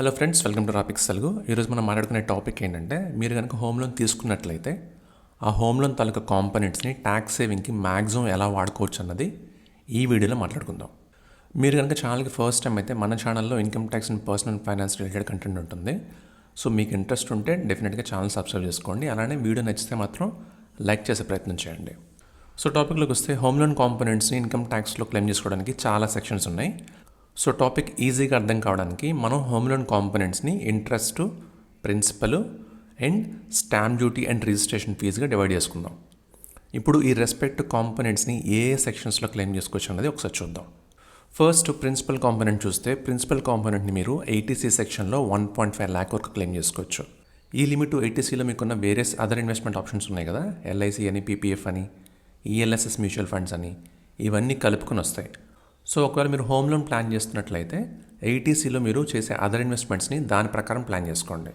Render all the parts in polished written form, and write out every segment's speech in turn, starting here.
Hello friends, welcome to రాపిక్స్ తెలుగు. ఈరోజు మనం మాట్లాడుకునే టాపిక్ ఏంటంటే, మీరు కనుక హోమ్ లోన్ తీసుకున్నట్లయితే ఆ హోమ్ లోన్ తాలూకా కాంపోనెంట్స్ని ట్యాక్స్ సేవింగ్కి మ్యాక్సిమం ఎలా వాడుకోవచ్చు అన్నది ఈ వీడియోలో మాట్లాడుకుందాం. మీరు కనుక ఛానల్కి ఫస్ట్ టైం అయితే మన ఛానల్లో income tax and personal finance related content ఉంటుంది. సో మీకు ఇంట్రెస్ట్ ఉంటే డెఫినెట్గా ఛానల్ సబ్స్క్రైబ్ చేసుకోండి. అలానే వీడియో నచ్చితే మాత్రం లైక్ చేసే ప్రయత్నం చేయండి. సో టాపిక్లోకి వస్తే, హోమ్ లోన్ కాంపోనెంట్స్ని ఇన్కమ్ ట్యాక్స్లో క్లెయిమ్ చేసుకోవడానికి చాలా సెక్షన్స్ ఉన్నాయి. సో టాపిక్ ఈజీగా అర్థం కావడానికి మనం హోమ్ లోన్ కాంపోనెంట్స్ని interest, principal and stamp duty and registration ఫీజుగా డివైడ్ చేసుకుందాం. ఇప్పుడు ఈ రెస్పెక్ట్ కాంపోనెంట్స్ని ఏ సెక్షన్స్లో క్లెయిమ్ చేసుకోవచ్చు అన్నది ఒకసారి చూద్దాం. ఫస్ట్ ప్రిన్సిపల్ కాంపోనెంట్ చూస్తే, ప్రిన్సిపల్ కాంపోనెంట్ని మీరు 80C సెక్షన్లో 1.5 lakh వరకు క్లెయిమ్ చేసుకోవచ్చు. ఈ లిమిట్ 80Cలో మీకున్న వేరియస్ అదర్ ఇన్వెస్ట్మెంట్ ఆప్షన్స్ ఉన్నాయి కదా, LIC అని, PPF అని, ELSS మ్యూచువల్ ఫండ్స్ అని, ఇవన్నీ కలుపుకొని వస్తాయి. సో ఒకవేళ మీరు హోమ్ లోన్ ప్లాన్ చేస్తున్నట్లయితే 80Cలో మీరు చేసే అదర్ ఇన్వెస్ట్మెంట్స్ని దాని ప్రకారం ప్లాన్ చేసుకోండి.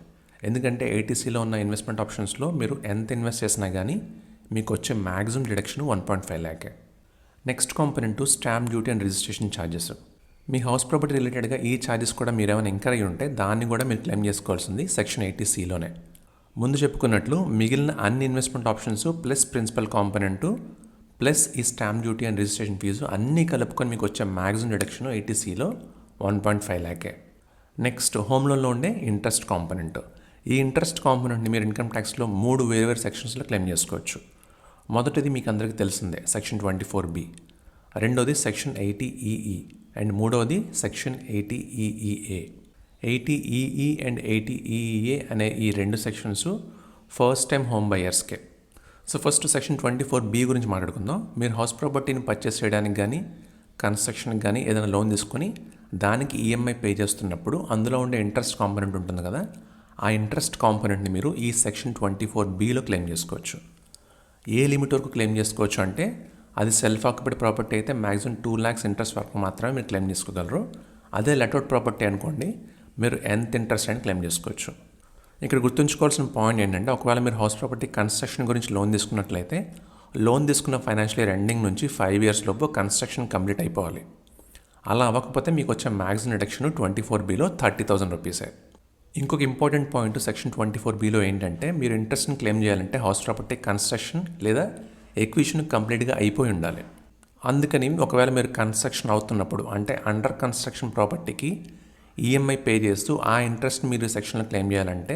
ఎందుకంటే 80Cలో ఉన్న ఇన్వెస్ట్మెంట్ ఆప్షన్స్లో మీరు ఎంత ఇన్వెస్ట్ చేసినా కానీ మీకు వచ్చే maximum deduction 1.5 lakh. Next component stamp duty and registration charges. Me house property రిలేటెడ్గా ఈ ఛార్జెస్ కూడా మీరు ఏమైనా ఇంకర్ అయ్యి ఉంటే దాన్ని కూడా మీరు క్లెయిమ్ చేసుకోవాల్సింది సెక్షన్ 80Cలోనే. ముందు చెప్పుకున్నట్లు మిగిలిన అన్ని investment options plus principal component plus ఈ stamp duty and registration fee అన్నీ కలుపుకొని మీకు వచ్చే మ్యాక్సిమం డిడక్షన్ 80Cలో 1.5 lakh. నెక్స్ట్ హోమ్ లోన్లో ఉండే ఇంట్రెస్ట్ కాంపోనెంట్. ఈ ఇంట్రెస్ట్ కాంపోనెంట్ని మీరు ఇన్కమ్ ట్యాక్స్లో 3 వేరు సెక్షన్స్లో క్లెయిమ్ చేసుకోవచ్చు. మొదటిది మీకు అందరికీ తెలిసిందే, సెక్షన్ 24B. రెండోది సెక్షన్ 80EE అండ్ మూడవది section 80EEA. 80EE and 80EEA అనే ఈ రెండు సెక్షన్స్ ఫస్ట్ టైం హోమ్ బయర్స్కే. సో ఫస్ట్ సెక్షన్ 24B గురించి మాట్లాడుకుందాం. మీరు హౌస్ ప్రాపర్టీని పర్చేస్ చేయడానికి కానీ కన్స్ట్రక్షన్కి కానీ ఏదైనా లోన్ తీసుకొని దానికి EMI పే చేస్తున్నప్పుడు అందులో ఉండే ఇంట్రెస్ట్ కాంపోనెంట్ ఉంటుంది కదా, ఆ ఇంట్రెస్ట్ కాంపోనెంట్ని మీరు ఈ సెక్షన్ 24Bలో క్లెయిమ్ చేసుకోవచ్చు. ఏ లిమిట్ వరకు క్లెయిమ్ చేసుకోవచ్చు అంటే, అది సెల్ఫ్ ఆక్యుపైడ్ ప్రాపర్టీ అయితే మ్యాక్సిమం 2 lakhs ఇంట్రెస్ట్ వరకు మాత్రమే మీరు క్లెయిమ్ చేసుకోగలరు. అదే లెట్అవుట్ ప్రాపర్టీ అనుకోండి, మీరు ఎంత ఇంట్రెస్ట్ అని క్లెయిమ్ చేసుకోవచ్చు. ఇక్కడ గుర్తుంచుకోవాల్సిన పాయింట్ ఏంటంటే, ఒకవేళ మీరు హౌస్ ప్రాపర్టీ కన్స్ట్రక్షన్ గురించి లోన్ తీసుకున్నట్లయితే లోన్ తీసుకున్న ఫైనాన్షియల్ ఇయర్ ఎండింగ్ నుంచి 5 years లోపు కన్స్ట్రక్షన్ కంప్లీట్ అయిపోవాలి. అలా అవ్వకపోతే మీకు వచ్చే మ్యాక్సిమం డిడక్షన్ 24Bలో 30,000 రూపీసే. ఇంకొక ఇంపార్టెంట్ పాయింట్ సెక్షన్ 24Bలో ఏంటంటే, మీరు ఇంట్రెస్ట్ని క్లెయిమ్ చేయాలంటే హౌస్ ప్రాపర్టీ కన్స్ట్రక్షన్ లేదా ఎక్విజిషన్ కంప్లీట్గా అయిపోయి ఉండాలి. అందుకని ఒకవేళ మీరు కన్స్ట్రక్షన్ అవుతున్నప్పుడు అంటే అండర్ కన్స్ట్రక్షన్ ప్రాపర్టీకి EMI పే చేస్తూ ఆ ఇంట్రెస్ట్ మీరు సెక్షన్లో క్లెయిమ్ చేయాలంటే,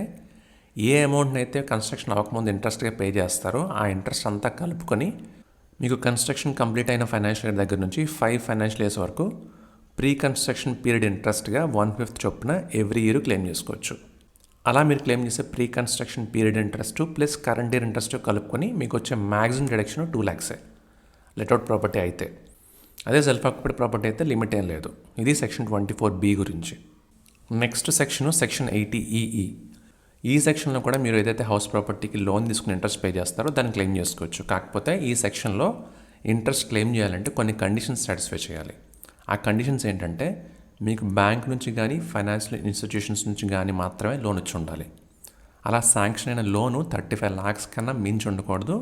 ఏ అమౌంట్ని అయితే కన్స్ట్రక్షన్ అవ్వకముందు ఇంట్రెస్ట్గా పే చేస్తారో ఆ ఇంట్రెస్ట్ అంతా కలుపుకొని మీకు కన్స్ట్రక్షన్ కంప్లీట్ అయిన ఫైనాన్షియల్ ఇయర్ దగ్గర నుంచి 5 financial years వరకు ప్రీ కన్స్ట్రక్షన్ పీరియడ్ ఇంట్రెస్ట్గా 1/5 చొప్పున ఎవ్రీ ఇయర్ క్లెయిమ్ చేసుకోవచ్చు. అలా మీరు క్లెయిమ్ చేసే pre construction period interest plus current year interest కలుపుకొని మీకు వచ్చే maximum deduction 2 lakhs let out property అయితే. అదే సెల్ఫ్ ఆక్యుపైడ్ ప్రాపర్టీ అయితే లిమిట్ ఏం లేదు. ఇది సెక్షన్ 24B గురించి. Next section 80EE. ఈ సెక్షన్లో కూడా మీరు ఏదైతే హౌస్ ప్రాపర్టీకి లోన్ తీసుకుని ఇంట్రెస్ట్ పే చేస్తారో దాన్ని క్లెయిమ్ చేసుకోవచ్చు. కాకపోతే ఈ సెక్షన్లో ఇంట్రెస్ట్ క్లెయిమ్ చేయాలంటే కొన్ని కండిషన్స్ సాటిస్ఫై చేయాలి. ఆ కండిషన్స్ ఏంటంటే, మీకు బ్యాంక్ నుంచి కానీ ఫైనాన్షియల్ ఇన్స్టిట్యూషన్స్ నుంచి కానీ మాత్రమే లోన్ వచ్చి ఉండాలి. అలా శాంక్షన్ అయిన లోను 35 lakhs కన్నా మించి ఉండకూడదు.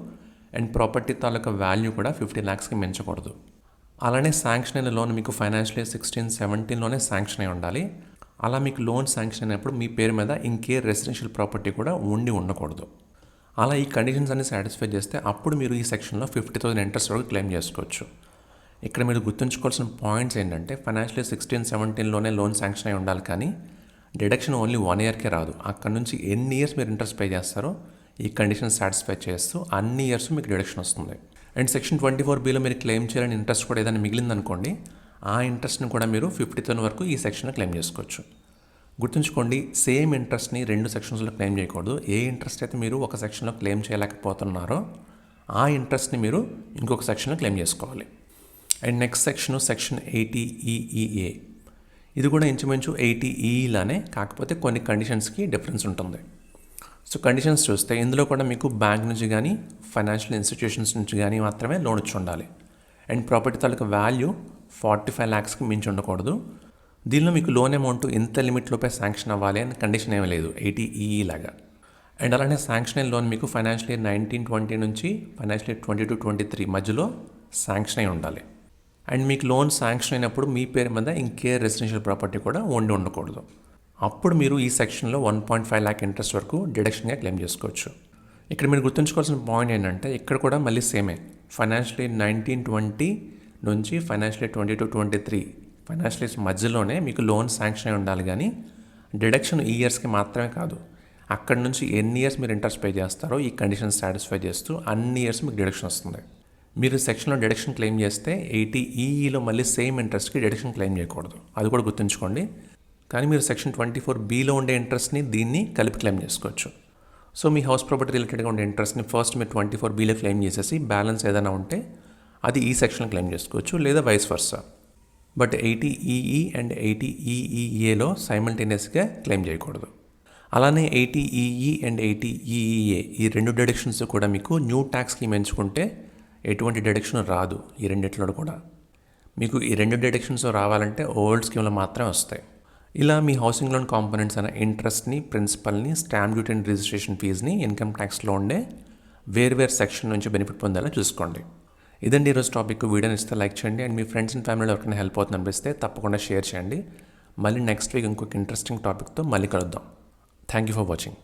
అండ్ ప్రాపర్టీ తాలూకా వాల్యూ కూడా 50 lakhsకి మించకూడదు. అలానే శాంక్షన్ అయిన లోన్ మీకు ఫైనాన్షియల్ ఇయర్ 16-17లోనే శాంక్షన్ అయి ఉండాలి. అలా మీకు లోన్ శాంక్షన్ అయినప్పుడు మీ పేరు మీద ఇంకే రెసిడెన్షియల్ ప్రాపర్టీ కూడా ఉండకూడదు. అలా ఈ కండిషన్స్ అన్ని సాటిస్ఫై చేస్తే అప్పుడు మీరు ఈ సెక్షన్లో 50,000 ఇంట్రెస్ట్ వరకు క్లెయిమ్ చేసుకోవచ్చు. ఇక్కడ మీరు గుర్తుంచుకోవాల్సిన పాయింట్స్ ఏంటంటే, ఫైనాన్షియల్ ఇయర్ 16-17లోనే లోన్ శాంక్షన్ అయి ఉండాలి, కానీ డిడక్షన్ ఓన్లీ 1 yearకే రాదు. అక్కడ నుంచి ఎన్ని ఇయర్స్ మీరు ఇంట్రెస్ట్ పే చేస్తారో ఈ కండిషన్ సాటిస్ఫై చేస్తూ అన్ని ఇయర్స్ మీకు డిడక్షన్ వస్తుంది. అండ్ సెక్షన్ 24Bలో మీరు క్లెయిమ్ చేయాలని ఇంట్రెస్ట్ కూడా ఏదైనా మిగిలిందనుకోండి, ఆ ఇంట్రెస్ట్ని కూడా మీరు 50,000 వరకు ఈ సెక్షన్లో క్లెయిమ్ చేసుకోవచ్చు. గుర్తుంచుకోండి, సేమ్ ఇంట్రెస్ట్ని 2 sectionsలో క్లెయిమ్ చేయకూడదు. ఏ ఇంట్రెస్ట్ అయితే మీరు ఒక సెక్షన్లో క్లెయిమ్ చేయలేకపోతున్నారో ఆ ఇంట్రెస్ట్ని మీరు ఇంకొక సెక్షన్లో క్లెయిమ్ చేసుకోవాలి. And next section 80EEA. ఇది కూడా ఇంచుమించు 80E లానే, కాకపోతే కొన్ని కండిషన్స్కి డిఫరెన్స్ ఉంటుంది. సో కండిషన్స్ చూస్తే ఇందులో కూడా మీకు బ్యాంక్ నుంచి కానీ ఫైనాన్షియల్ ఇన్స్టిట్యూషన్స్ నుంచి కానీ మాత్రమే లోన్ వచ్చి ఉండాలి. అండ్ ప్రాపర్టీ తాలూకా వాల్యూ 45 lakhsకి మించి ఉండకూడదు. దీనిలో మీకు లోన్ అమౌంట్ ఇంత లిమిట్లోపే శాంక్షన్ అవ్వాలి అని కండిషన్ ఏమీ లేదు 80EE లాగా. అండ్ అలానే శాంక్షన్ అయిన లోన్ మీకు ఫైనాన్షియల్ ఇయర్ 19-20 నుంచి ఫైనాన్షియల్ ఇయర్ 22-23 మధ్యలో శాంక్షన్ అయి ఉండాలి. అండ్ మీకు లోన్ శాంక్షన్ అయినప్పుడు మీ పేరు మీద ఇంకే రెసిడెన్షియల్ ప్రాపర్టీ కూడా ఉండకూడదు. అప్పుడు మీరు ఈ సెక్షన్లో 1.5 ల్యాక్ ఇంట్రెస్ట్ వరకు డిడక్షన్గా క్లెయిమ్ చేసుకోవచ్చు. ఇక్కడ మీరు గుర్తుంచుకోవాల్సిన పాయింట్ ఏంటంటే ఇక్కడ కూడా మళ్ళీ సేమే. ఫైనాన్షియల్ ఇయర్ 19-20 నుంచి ఫైనాన్షియల్ ఇయర్ 22-23 ఫైనాన్షియల్ ఇయర్స్ మధ్యలోనే మీకు లోన్ శాంక్షన్ అయి ఉండాలి. కానీ డిడక్షన్ ఈ ఇయర్స్కి మాత్రమే కాదు, అక్కడ నుంచి ఎన్ని ఇయర్స్ మీరు ఇంట్రెస్ట్ పే చేస్తారో ఈ కండిషన్ సాటిస్ఫై చేస్తూ అన్ని ఇయర్స్ మీకు డిడక్షన్ వస్తుంది. మీరు సెక్షన్లో డిడక్షన్ క్లెయిమ్ చేస్తే 80EEలో మళ్ళీ సేమ్ ఇంట్రెస్ట్కి డిడక్షన్ క్లెయిమ్ చేయకూడదు, అది కూడా గుర్తుంచుకోండి. కానీ మీరు సెక్షన్ 24Bలో ఉండే ఇంట్రెస్ట్ని దీన్ని కలిపి క్లెయిమ్ చేసుకోవచ్చు. సో మీ హౌస్ ప్రాపర్టీ రిలేటెడ్గా ఉండే ఇంట్రెస్ట్ని ఫస్ట్ మీరు 24Bలో క్లెయిమ్ చేసేసి బ్యాలెన్స్ ఏదైనా ఉంటే అది ఈ సెక్షన్లో క్లెయిమ్ చేసుకోవచ్చు, లేదా vice versa. But 80EE and 80EEAలో సైమల్టేనియస్గా క్లెయిమ్ చేయకూడదు. అలానే 80EE అండ్ 80EEA ఈ రెండు డిడక్షన్స్ కూడా మీకు న్యూ ట్యాక్స్ స్కీమ్ ఎంచుకుంటే ఎటువంటి డిడక్షన్ రాదు. ఈ రెండిట్లో కూడా మీకు ఈ రెండు డిడక్షన్స్ రావాలంటే ఓల్డ్ స్కీమ్లో మాత్రమే వస్తాయి. ఇలా మీ హౌసింగ్ లోన్ కాంపోనెంట్స్ అయిన ఇంట్రెస్ట్ని, ప్రిన్సిపల్ని, స్టాంప్ డ్యూటీ అండ్ రిజిస్ట్రేషన్ ఫీజ్ని ఇన్కమ్ ట్యాక్స్లో ఉండే వేరు సెక్షన్ నుంచి బెనిఫిట్ పొందేలా చూసుకోండి. ఇదండి ఈరోజు టాపిక్. వీడియోని ఇస్తే లైక్ చేయండి అండ్ మీ ఫ్రెండ్స్ అండ్ ఫ్యామిలీలో ఎవరికైనా హెల్ప్ అవుతుంది అనిపిస్తే తప్పకుండా షేర్ చేయండి. మళ్ళీ నెక్స్ట్ వీక్ ఇంకొక ఇంట్రెస్టింగ్ టాపిక్తో మళ్ళీ కలుద్దాం. Thank you for watching.